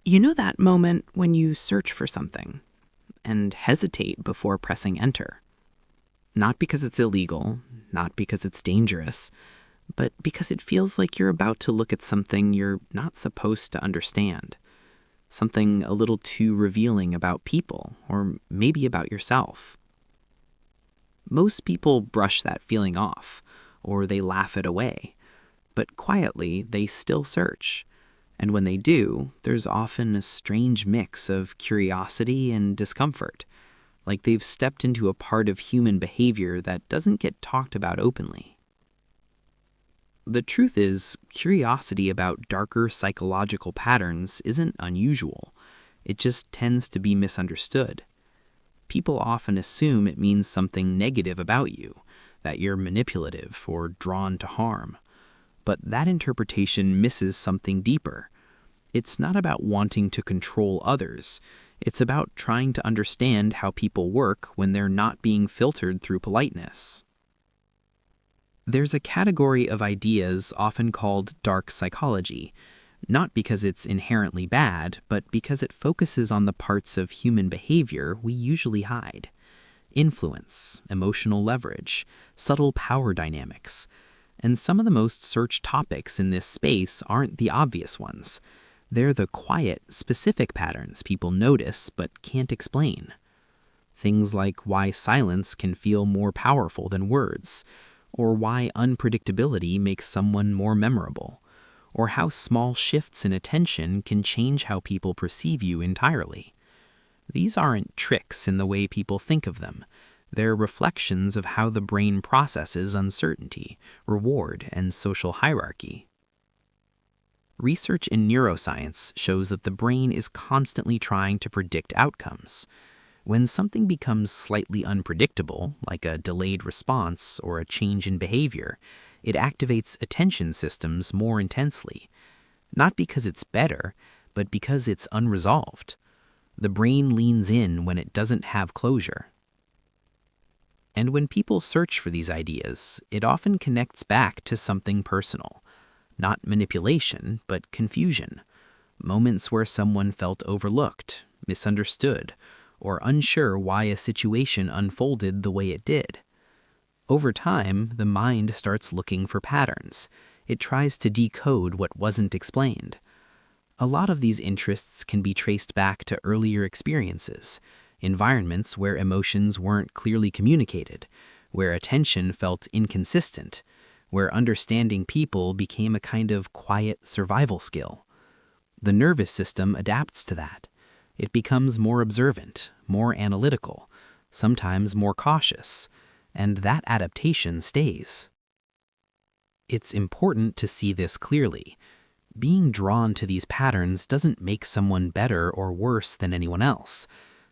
You know that moment when you search for something and hesitate before pressing enter? Not because it's illegal, not because it's dangerous, but because it feels like you're about to look at something you're not supposed to understand. Something a little too revealing about people, or maybe about yourself. Most people brush that feeling off, or they laugh it away. But quietly, they still search. And when they do, there's often a strange mix of curiosity and discomfort, like they've stepped into a part of human behavior that doesn't get talked about openly. The truth is, curiosity about darker psychological patterns isn't unusual. It just tends to be misunderstood. People often assume it means something negative about you, that you're manipulative or drawn to harm. But that interpretation misses something deeper. It's not about wanting to control others. It's about trying to understand how people work when they're not being filtered through politeness. There's a category of ideas often called dark psychology, not because it's inherently bad, but because it focuses on the parts of human behavior we usually hide. Influence, emotional leverage, subtle power dynamics. And some of the most searched topics in this space aren't the obvious ones. They're the quiet, specific patterns people notice but can't explain. Things like why silence can feel more powerful than words, or why unpredictability makes someone more memorable, or how small shifts in attention can change how people perceive you entirely. These aren't tricks in the way people think of them. They're reflections of how the brain processes uncertainty, reward, and social hierarchy. Research in neuroscience shows that the brain is constantly trying to predict outcomes. When something becomes slightly unpredictable, like a delayed response or a change in behavior, it activates attention systems more intensely. Not because it's better, but because it's unresolved. The brain leans in when it doesn't have closure. And when people search for these ideas, it often connects back to something personal. Not manipulation, but confusion. Moments where someone felt overlooked, misunderstood, or unsure why a situation unfolded the way it did. Over time, the mind starts looking for patterns. It tries to decode what wasn't explained. A lot of these interests can be traced back to earlier experiences, environments where emotions weren't clearly communicated, where attention felt inconsistent, where understanding people became a kind of quiet survival skill. The nervous system adapts to that. It becomes more observant, more analytical, sometimes more cautious, and that adaptation stays. It's important to see this clearly. Being drawn to these patterns doesn't make someone better or worse than anyone else.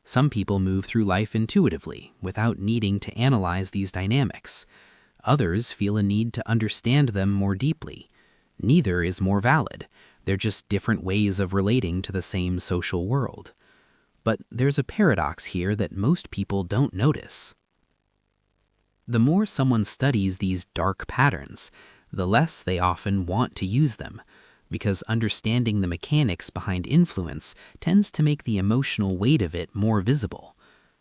Some people move through life intuitively, without needing to analyze these dynamics. Others feel a need to understand them more deeply. Neither is more valid. They're just different ways of relating to the same social world. But there's a paradox here that most people don't notice. The more someone studies these dark patterns, the less they often want to use them, because understanding the mechanics behind influence tends to make the emotional weight of it more visible.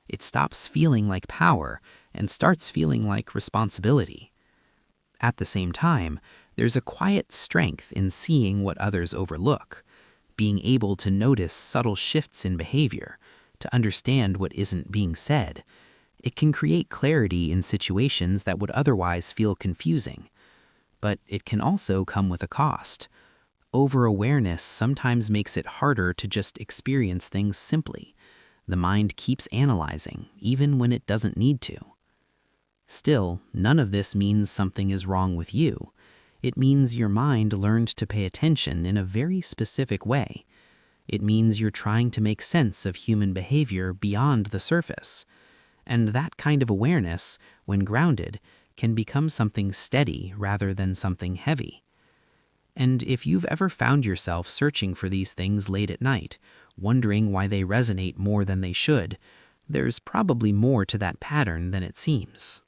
It stops feeling like power and starts feeling like responsibility. At the same time, there's a quiet strength in seeing what others overlook, being able to notice subtle shifts in behavior, to understand what isn't being said. It can create clarity in situations that would otherwise feel confusing. But it can also come with a cost. Over-awareness sometimes makes it harder to just experience things simply. The mind keeps analyzing, even when it doesn't need to. Still, none of this means something is wrong with you. It means your mind learned to pay attention in a very specific way. It means you're trying to make sense of human behavior beyond the surface. And that kind of awareness, when grounded, can become something steady rather than something heavy. And if you've ever found yourself searching for these things late at night, wondering why they resonate more than they should, there's probably more to that pattern than it seems.